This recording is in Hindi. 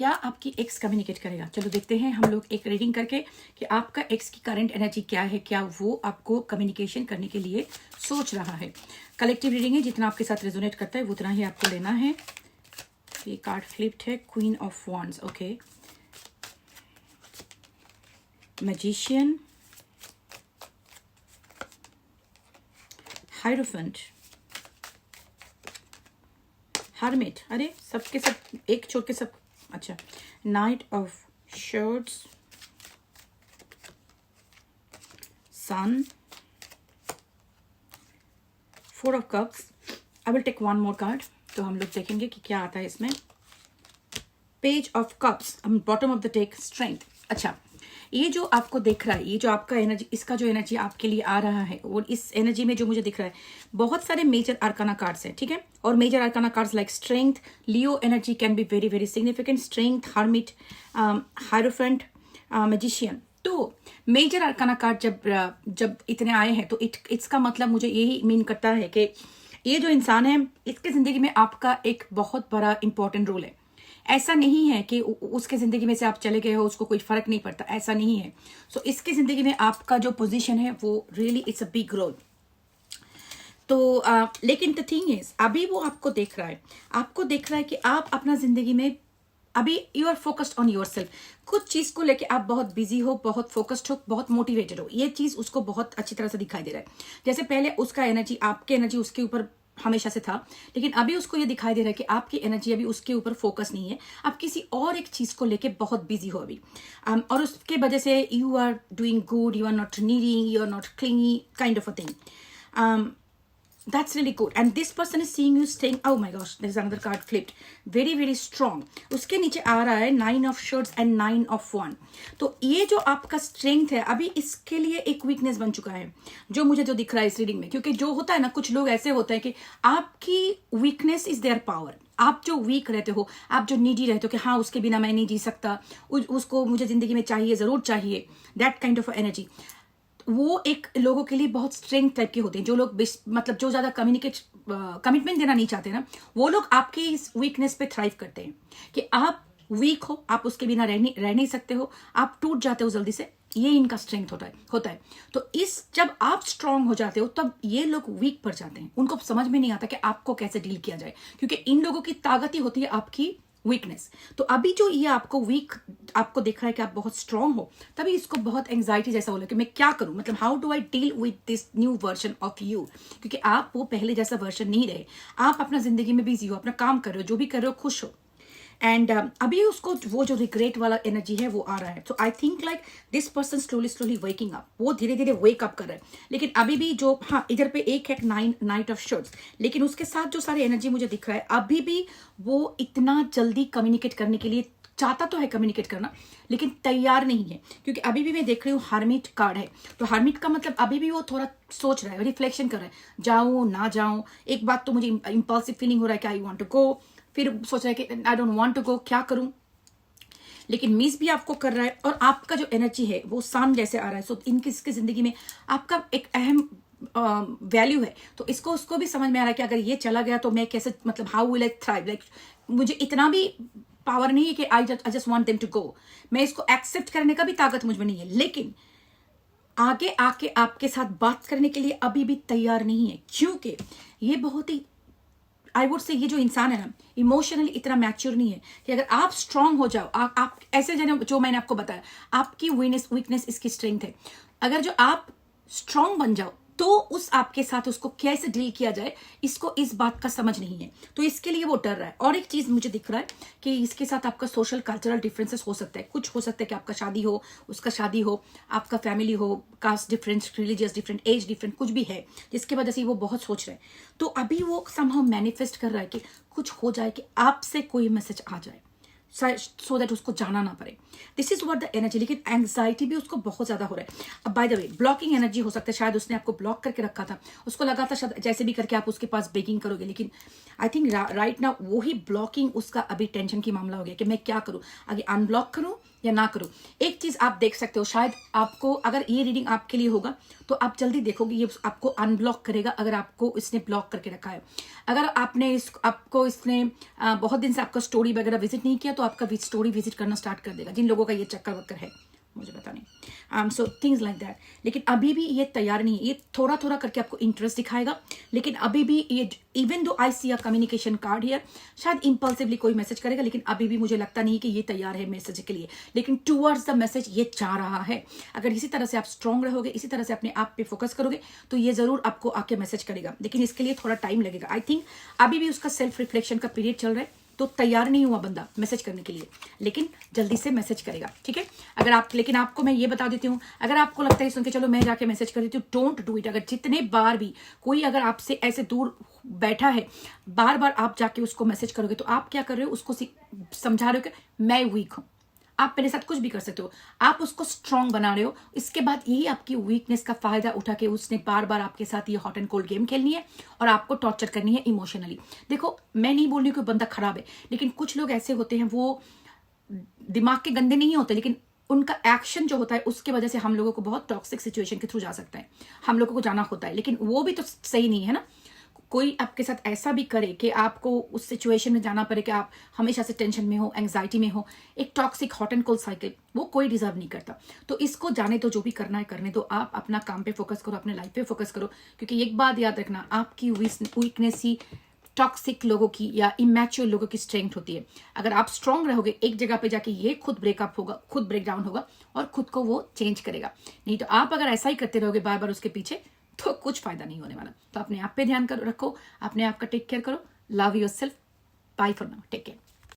क्या आपकी एक्स कम्युनिकेट करेगा? चलो देखते हैं हम लोग एक रीडिंग करके कि आपका एक्स की करंट एनर्जी क्या है, क्या वो आपको कम्युनिकेशन करने के लिए सोच रहा है। कलेक्टिव रीडिंग है, जितना आपके साथ रेजोनेट करता है उतना ही आपको लेना है। ये कार्ड फ्लिप्ड है, queen of wands, okay, magician, hierophant, hermit, अरे सबके सब एक छोड़ के सब, अच्छा, knight of swords, sun, four of cups. I will take one more card, तो हम लोग देखेंगे कि क्या आता है इसमें। Page of cups, bottom of the deck, strength. अच्छा, ये जो आपको दिख रहा है, ये जो आपका एनर्जी, इसका जो एनर्जी आपके लिए आ रहा है, और इस एनर्जी में जो मुझे दिख रहा है, बहुत सारे मेजर आर्काना कार्ड्स हैं, ठीक है। और major arcana cards like strength, Leo energy can be very very significant, strength, hermit, hierophant, magician. तो मेजर आर्काना कार्ड जब इतने आए हैं, तो इसका मतलब मुझे यही मीन करता है कि ये जो इंसान है, इसके जिंदगी में आपका एक बहुत बड़ा इंपॉर्टेंट रोल है। ऐसा नहीं है कि उसके जिंदगी में से आप चले गए हो, उसको कोई फर्क नहीं पड़ता, ऐसा नहीं है। सो इसकी जिंदगी में आपका जो पोजीशन है वो really it's a big role. तो लेकिन द थिंग इज, अभी वो आपको देख रहा है, आपको देख रहा है कि आप अपना जिंदगी में अभी you are focused on yourself. कुछ चीज को लेके आप बहुत बिजी हो, बहुत फोकस्ड हो, बहुत मोटिवेटेड हो, ये चीज उसको बहुत अच्छी तरह से दिखाई दे रहा है। जैसे पहले उसका एनर्जी, आपके एनर्जी उसके ऊपर हमेशा से था, लेकिन अभी उसको ये दिखाई दे रहा है कि आपकी एनर्जी अभी उसके ऊपर फोकस नहीं है, आप किसी और एक चीज को लेके बहुत बिजी हो अभी। और उसके वजह से you are doing good, you are not needing, you are not clingy, kind of a thing. That's really good. And this person is seeing you staying, oh my gosh, there's another card flipped, very very strong. उसके नीचे आ रहा है 9 of Swords and 9 of Wands. तो ये जो आपका स्ट्रेंथ है, अभी इसके लिए एक वीकनेस बन चुका है, जो मुझे जो दिख रहा है इस रीडिंग में। क्योंकि जो होता है ना, कुछ लोग ऐसे होते हैं कि आपकी वीकनेस इज देयर पावर। आप जो वीक रहते हो, आप जो नीडी रहते हो कि हाँ उसके बिना मैं नहीं जी सकता, उसको मुझे जिंदगी में चाहिए, जरूर चाहिए, दैट काइंड ऑफ एनर्जी, वो एक लोगों के लिए बहुत स्ट्रेंथ टाइप के होते हैं। जो लोग मतलब जो ज्यादा कमिटमेंट देना नहीं चाहते ना, वो लोग आपके इस वीकनेस पे थ्राइव करते हैं कि आप वीक हो, आप उसके बिना रह नहीं सकते हो, आप टूट जाते हो जल्दी से, ये इनका स्ट्रेंथ होता है। तो जब आप स्ट्रांग हो जाते हो, तब ये लोग वीक पड़ जाते हैं। उनको समझ में नहीं आता कि आपको कैसे डील किया जाए, क्योंकि इन लोगों की ताकत ही होती है आपकी वीकनेस। तो अभी जो ये आपको वीक आपको दिख रहा है कि आप बहुत स्ट्रांग हो, तभी इसको बहुत एंजाइटी जैसा हो रहा है कि मैं क्या करूं, मतलब how do I deal with this new version of you. क्योंकि आप वो पहले जैसा वर्जन नहीं रहे, आप अपना जिंदगी में बिजी हो, अपना काम कर रहे हो, जो भी कर रहे हो खुश हो। एंड अभी उसको वो जो रिग्रेट वाला एनर्जी है वो आ रहा है। तो I think like this person slowly waking up, वो धीरे धीरे वेक अप कर रहा है। लेकिन अभी भी जो, हाँ इधर पे एक है नाइट ऑफ शॉर्ट्स, लेकिन उसके साथ जो सारे एनर्जी मुझे दिख रहा है, अभी भी वो इतना जल्दी कम्युनिकेट करने के लिए चाहता तो है, कम्युनिकेट करना, लेकिन तैयार नहीं है। क्योंकि अभी भी मैं देख रही हूँ हर्मिट कार्ड है, तो हर्मिट का मतलब अभी भी वो थोड़ा सोच रहा है, रिफ्लेक्शन कर रहा है, जाऊं ना जाऊं। एक बात तो मुझे इंपल्सिव फीलिंग हो रहा है कि आई वांट टू गो, फिर सोच रहा है कि I don't want to go, क्या करूं। लेकिन मिस भी आपको कर रहा है, और आपका जो एनर्जी है वो सन जैसे आ रहा है। सो इसकी जिंदगी में आपका एक अहम वैल्यू है। तो उसको भी समझ में आ रहा है कि अगर ये चला गया तो मैं कैसे, मतलब how will I thrive, like मुझे इतना भी पावर नहीं है कि I just want them to go, मैं इसको एक्सेप्ट करने का भी ताकत मुझ में नहीं है। लेकिन आगे आके आपके साथ बात करने के लिए अभी भी तैयार नहीं है, क्योंकि ये बहुत ही, आई वुड से, ये जो इंसान है ना, इमोशनली इतना मैच्योर नहीं है कि अगर आप स्ट्रांग हो जाओ, आप ऐसे जो मैंने आपको बताया, आपकी वीकनेस इसकी स्ट्रेंथ है। अगर जो आप स्ट्रांग बन जाओ, तो उस आपके साथ उसको कैसे डील किया जाए, इसको इस बात का समझ नहीं है। तो इसके लिए वो डर रहा है। और एक चीज मुझे दिख रहा है कि इसके साथ आपका सोशल कल्चरल डिफरेंसेस हो सकता है। कुछ हो सकता है कि आपका शादी हो, उसका शादी हो, आपका फैमिली हो, caste difference, religious different, age different, कुछ भी है जिसकी वजह से वो बहुत सोच रहे हैं। तो अभी वो समहाउ मैनिफेस्ट कर रहा है कि कुछ हो जाए, कि आपसे कोई मैसेज आ जाए, सो दैट उसको जाना ना पड़े। This is what the energy. लेकिन एंग्जाइटी भी उसको बहुत ज्यादा हो रहा है। अब by the way, blocking energy हो सकता है, शायद उसने आपको ब्लॉक करके रखा था, उसको लगा था शायद जैसे भी करके आप उसके पास बेगिंग करोगे। लेकिन आई थिंक राइट नाउ वो ही ब्लॉकिंग उसका अभी टेंशन की मामला हो गया कि मैं क्या करूं, आगे अनब्लॉक करूं या ना करूं। एक चीज आप देख सकते हो, शायद आपको, अगर ये रीडिंग आपके लिए होगा तो आप जल्दी देखोगे ये आपको अनब्लॉक करेगा, अगर आपको इसने ब्लॉक करके रखा है। अगर आपको इसने बहुत दिन से आपका स्टोरी वगैरह विजिट नहीं किया, तो तो आपका स्टोरी विजिट करना स्टार्ट कर देगा, जिन लोगों का ये चक्कर वक्कर है, मुझे पता नहीं। So things like that. लेकिन अभी भी ये तैयार नहीं है, ये थोड़ा थोड़ा करके आपको इंटरेस्ट दिखाएगा, लेकिन अभी भी ये, even though I see a communication card here, शायद इंपल्सिवली कोई मैसेज करेगा, लेकिन अभी भी मुझे लगता नहीं कि ये तैयार है मैसेज के लिए, लेकिन टूवर्ड्स द मैसेज ये चाह रहा है। अगर इसी तरह से आप स्ट्रांग रहोगे, इसी तरह से अपने आप पे फोकस करोगे, तो ये जरूर आपको आके मैसेज करेगा, लेकिन इसके लिए थोड़ा टाइम लगेगा। आई थिंक अभी भी उसका सेल्फ रिफ्लेक्शन का पीरियड चल रहा है, तो तैयार नहीं हुआ बंदा मैसेज करने के लिए, लेकिन जल्दी से मैसेज करेगा, ठीक है। अगर आप, लेकिन आपको मैं ये बता देती हूँ, अगर आपको लगता है सुन के चलो मैं जाके मैसेज कर देती हूँ, डोंट डू इट। अगर जितने बार भी कोई अगर आपसे ऐसे दूर बैठा है, बार बार आप जाके उसको मैसेज करोगे, तो आप क्या कर रहे हो, उसको समझा रहे हो कि मैं वीक हूं। आप मेरे साथ कुछ भी कर सकते हो, आप उसको स्ट्रांग बना रहे हो। इसके बाद यही आपकी वीकनेस का फायदा उठा के उसने बार बार आपके साथ ये हॉट एंड कोल्ड गेम खेलनी है और आपको टॉर्चर करनी है इमोशनली। देखो, मैं नहीं बोल रही हूँ कि बंदा खराब है, लेकिन कुछ लोग ऐसे होते हैं, वो दिमाग के गंदे नहीं होते, लेकिन उनका एक्शन जो होता है उसके वजह से हम लोगों को बहुत टॉक्सिक सिचुएशन के थ्रू जा सकता है, हम लोगों को जाना होता है, लेकिन वो भी तो सही नहीं है ना। कोई आपके साथ ऐसा भी करे कि आपको उस सिचुएशन में जाना पड़े कि आप हमेशा से टेंशन में हो, एंग्जाइटी में हो, एक toxic hot and cold cycle, वो कोई डिजर्व नहीं करता। तो इसको जाने तो, जो भी करना है करने दो, आप अपना काम पे फोकस करो, अपने लाइफ पे फोकस करो, क्योंकि एक बात याद रखना, आपकी वीकनेस ही टॉक्सिक लोगों की या इमैच्योर लोगों की स्ट्रेंथ होती है। अगर आप स्ट्रांग रहोगे, एक जगह पे जाके ये खुद ब्रेकअप होगा, खुद ब्रेक डाउन होगा और खुद को वो चेंज करेगा। नहीं तो आप अगर ऐसा ही करते रहोगे बार बार उसके पीछे, तो कुछ फायदा नहीं होने वाला। तो अपने आप पे ध्यान रखो, अपने आप का टेक केयर करो, love yourself, bye for now, take care.